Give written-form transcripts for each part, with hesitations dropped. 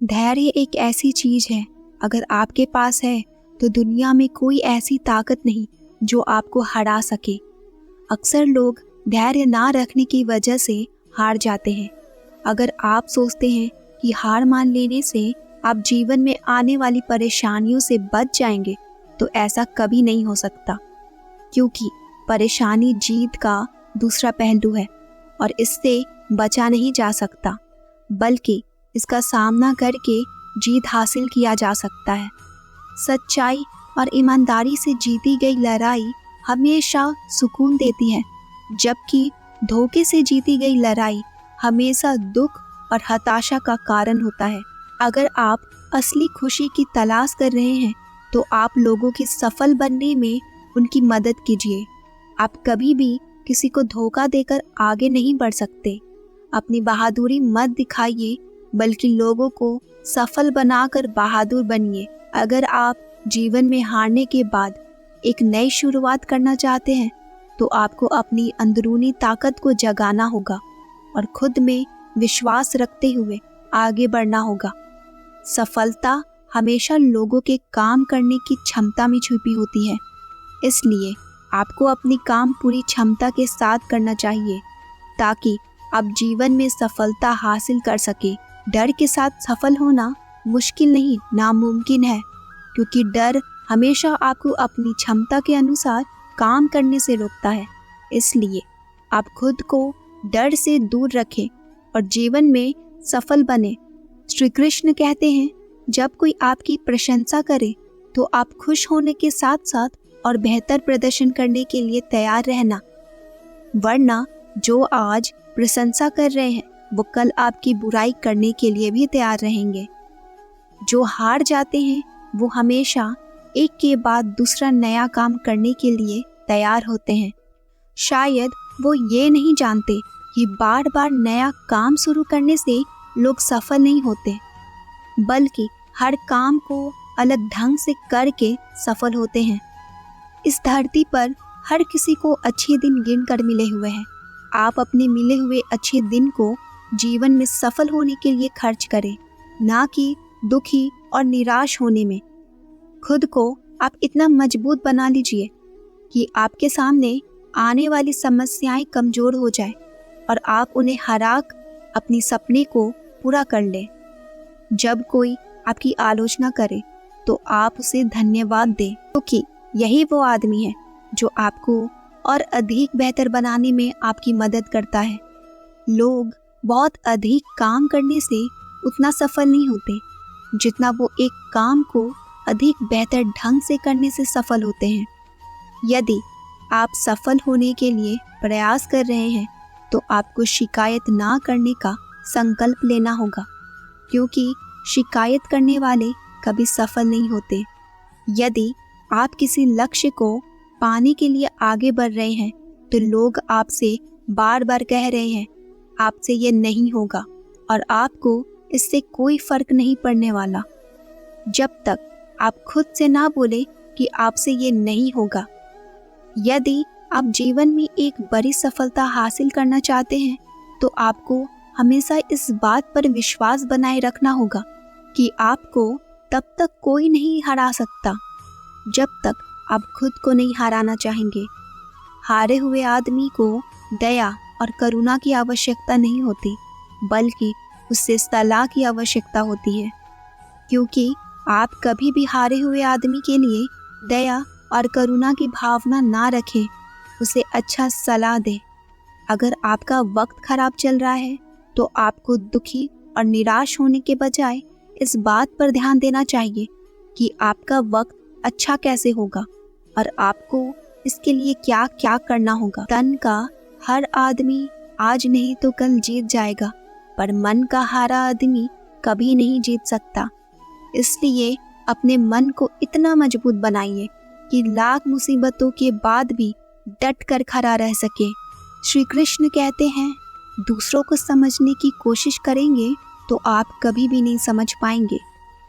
धैर्य एक ऐसी चीज है, अगर आपके पास है तो दुनिया में कोई ऐसी ताकत नहीं जो आपको हरा सके। अक्सर लोग धैर्य ना रखने की वजह से हार जाते हैं। अगर आप सोचते हैं कि हार मान लेने से आप जीवन में आने वाली परेशानियों से बच जाएंगे, तो ऐसा कभी नहीं हो सकता, क्योंकि परेशानी जीत का दूसरा पहलू है और इससे बचा नहीं जा सकता, बल्कि इसका सामना करके जीत हासिल किया जा सकता है। सच्चाई और ईमानदारी से जीती गई लड़ाई हमेशा सुकून देती है, जबकि धोखे से जीती गई लड़ाई हमेशा दुख और हताशा का कारण होता है। अगर आप असली खुशी की तलाश कर रहे हैं तो आप लोगों के सफल बनने में उनकी मदद कीजिए। आप कभी भी किसी को धोखा देकर आगे नहीं बढ़ सकते। अपनी बहादुरी मत दिखाइए, बल्कि लोगों को सफल बनाकर बहादुर बनिए। अगर आप जीवन में हारने के बाद एक नई शुरुआत करना चाहते हैं तो आपको अपनी अंदरूनी ताकत को जगाना होगा और खुद में विश्वास रखते हुए आगे बढ़ना होगा। सफलता हमेशा लोगों के काम करने की क्षमता में छुपी होती है, इसलिए आपको अपनी काम पूरी क्षमता के साथ करना चाहिए ताकि आप जीवन में सफलता हासिल कर सके। डर के साथ सफल होना मुश्किल नहीं, नामुमकिन है, क्योंकि डर हमेशा आपको अपनी क्षमता के अनुसार काम करने से रोकता है। इसलिए आप खुद को डर से दूर रखें और जीवन में सफल बने। श्री कृष्ण कहते हैं, जब कोई आपकी प्रशंसा करे तो आप खुश होने के साथ साथ और बेहतर प्रदर्शन करने के लिए तैयार रहना, वरना जो आज प्रशंसा कर रहे हैं वो कल आपकी बुराई करने के लिए भी तैयार रहेंगे। जो हार जाते हैं वो हमेशा एक के बाद दूसरा नया काम करने के लिए तैयार होते हैं। शायद वो ये नहीं जानते कि बार बार नया काम शुरू करने से लोग सफल नहीं होते, बल्कि हर काम को अलग ढंग से करके सफल होते हैं। इस धरती पर हर किसी को अच्छे दिन गिन कर मिले हुए हैं। आप अपने मिले हुए अच्छे दिन को जीवन में सफल होने के लिए खर्च करें, ना कि दुखी और निराश होने में। खुद को आप इतना मजबूत बना लीजिए कि आपके सामने आने वाली समस्याएं कमज़ोर हो जाए और आप उन्हें हरा अपनी सपने को पूरा कर लें। जब कोई आपकी आलोचना करे तो आप उसे धन्यवाद दें, क्योंकि यही वो आदमी है जो आपको और अधिक बेहतर बनाने में आपकी मदद करता है। लोग बहुत अधिक काम करने से उतना सफल नहीं होते जितना वो एक काम को अधिक बेहतर ढंग से करने से सफल होते हैं। यदि आप सफल होने के लिए प्रयास कर रहे हैं तो आपको शिकायत ना करने का संकल्प लेना होगा, क्योंकि शिकायत करने वाले कभी सफल नहीं होते। यदि आप किसी लक्ष्य को पाने के लिए आगे बढ़ रहे हैं तो लोग आपसे बार बार कह रहे हैं आपसे ये नहीं होगा, और आपको इससे कोई फर्क नहीं पड़ने वाला जब तक आप खुद से ना बोले कि आपसे ये नहीं होगा। यदि आप जीवन में एक बड़ी सफलता हासिल करना चाहते हैं तो आपको हमेशा इस बात पर विश्वास बनाए रखना होगा कि आपको तब तक कोई नहीं हरा सकता जब तक आप खुद को नहीं हराना चाहेंगे। हारे हुए आदमी को दया और करुणा की आवश्यकता नहीं होती, बल्कि उससे सलाह की आवश्यकता होती है, क्योंकि आप कभी भी हारे हुए आदमी के लिए दया और करुणा की भावना ना रखें, उसे अच्छा सलाह दें। अगर आपका वक्त खराब चल रहा है तो आपको दुखी और निराश होने के बजाय इस बात पर ध्यान देना चाहिए कि आपका वक्त अच्छा कैसे होगा और आपको इसके लिए क्या क्या करना होगा। तन का हर आदमी आज नहीं तो कल जीत जाएगा, पर मन का हारा आदमी कभी नहीं जीत सकता। इसलिए अपने मन को इतना मजबूत बनाइए कि लाख मुसीबतों के बाद भी डट कर खड़ा रह सके। श्री कृष्ण कहते हैं, दूसरों को समझने की कोशिश करेंगे तो आप कभी भी नहीं समझ पाएंगे।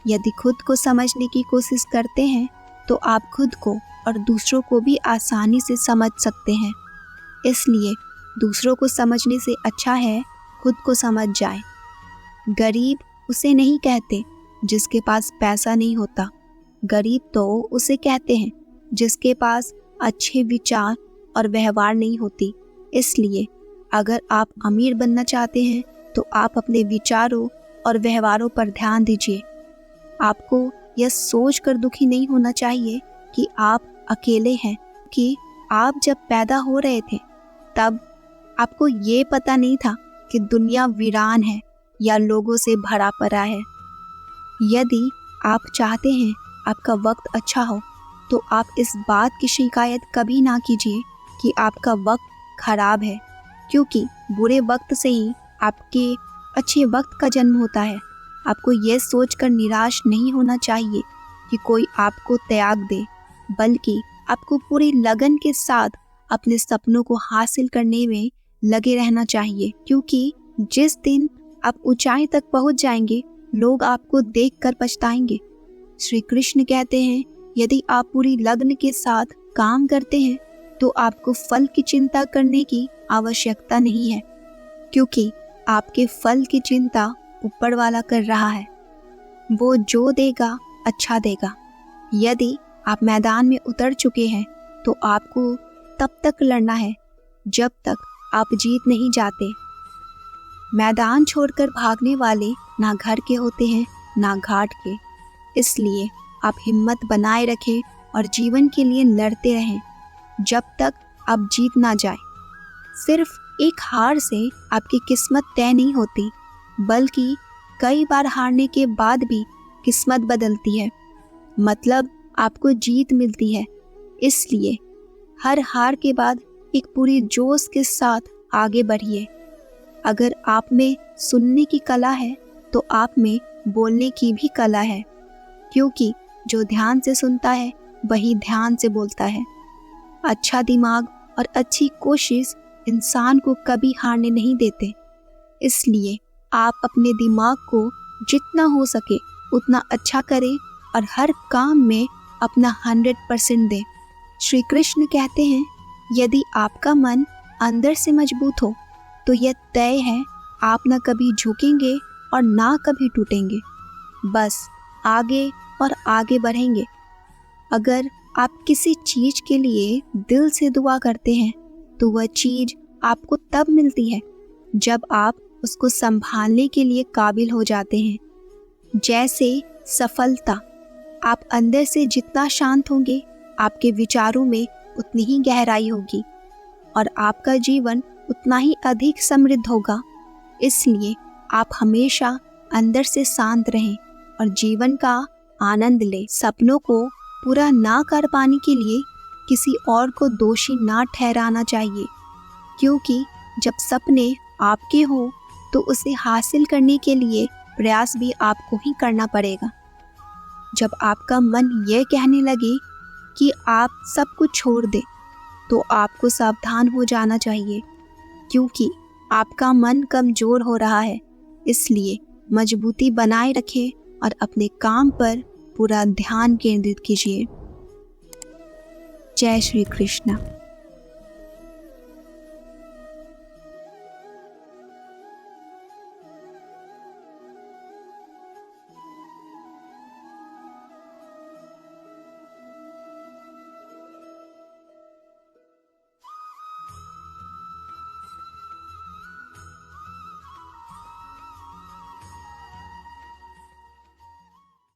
यदि खुद को समझने की कोशिश करते हैं तो आप खुद को और दूसरों को भी आसानी से समझ सकते हैं। इसलिए दूसरों को समझने से अच्छा है खुद को समझ जाए। गरीब उसे नहीं कहते जिसके पास पैसा नहीं होता। गरीब तो उसे कहते हैं जिसके पास अच्छे विचार और व्यवहार नहीं होती। इसलिए अगर आप अमीर बनना चाहते हैं तो आप अपने विचारों और व्यवहारों पर ध्यान दीजिए। आपको यह सोचकर दुखी नहीं होना चाहिए कि आप अकेले हैं, कि आप जब पैदा हो रहे थे तब आपको ये पता नहीं था कि दुनिया वीरान है या लोगों से भरा पड़ा है। यदि आप चाहते हैं आपका वक्त अच्छा हो तो आप इस बात की शिकायत कभी ना कीजिए कि आपका वक्त खराब है, क्योंकि बुरे वक्त से ही आपके अच्छे वक्त का जन्म होता है। आपको यह सोचकर निराश नहीं होना चाहिए कि कोई आपको त्याग दे, बल्कि आपको पूरी लगन के साथ अपने सपनों को हासिल करने में लगे रहना चाहिए, क्योंकि जिस दिन आप ऊंचाई तक पहुंच जाएंगे लोग आपको देखकर पछताएंगे। श्री कृष्ण कहते हैं, यदि आप पूरी लगन के साथ काम करते हैं तो आपको फल की चिंता करने की आवश्यकता नहीं है, क्योंकि आपके फल की चिंता ऊपर वाला कर रहा है। वो जो देगा अच्छा देगा। यदि आप मैदान में उतर चुके हैं तो आपको तब तक लड़ना है जब तक आप जीत नहीं जाते। मैदान छोड़कर भागने वाले ना घर के होते हैं ना घाट के। इसलिए आप हिम्मत बनाए रखें और जीवन के लिए लड़ते रहें जब तक आप जीत ना जाए। सिर्फ एक हार से आपकी किस्मत तय नहीं होती, बल्कि कई बार हारने के बाद भी किस्मत बदलती है, मतलब आपको जीत मिलती है। इसलिए हर हार के बाद एक पूरी जोश के साथ आगे बढ़िए। अगर आप में सुनने की कला है तो आप में बोलने की भी कला है, क्योंकि जो ध्यान से सुनता है वही ध्यान से बोलता है। अच्छा दिमाग और अच्छी कोशिश इंसान को कभी हारने नहीं देते। इसलिए आप अपने दिमाग को जितना हो सके उतना अच्छा करें और हर काम में अपना 100% दें। श्री कृष्ण कहते हैं, यदि आपका मन अंदर से मजबूत हो तो यह तय है आप न कभी झुकेंगे और ना कभी टूटेंगे, बस आगे और आगे बढ़ेंगे। अगर आप किसी चीज़ के लिए दिल से दुआ करते हैं तो वह चीज़ आपको तब मिलती है जब आप उसको संभालने के लिए काबिल हो जाते हैं। जैसे सफलता, आप अंदर से जितना शांत होंगे आपके विचारों में उतनी ही गहराई होगी और आपका जीवन उतना ही अधिक समृद्ध होगा। इसलिए आप हमेशा अंदर से शांत रहें और जीवन का आनंद लें। सपनों को पूरा ना कर पाने के लिए किसी और को दोषी ना ठहराना चाहिए, क्योंकि जब सपने आपके हों तो उसे हासिल करने के लिए प्रयास भी आपको ही करना पड़ेगा। जब आपका मन यह कहने लगे कि आप सब कुछ छोड़ दें तो आपको सावधान हो जाना चाहिए, क्योंकि आपका मन कमज़ोर हो रहा है। इसलिए मजबूती बनाए रखें और अपने काम पर पूरा ध्यान केंद्रित कीजिए। जय श्री कृष्ण।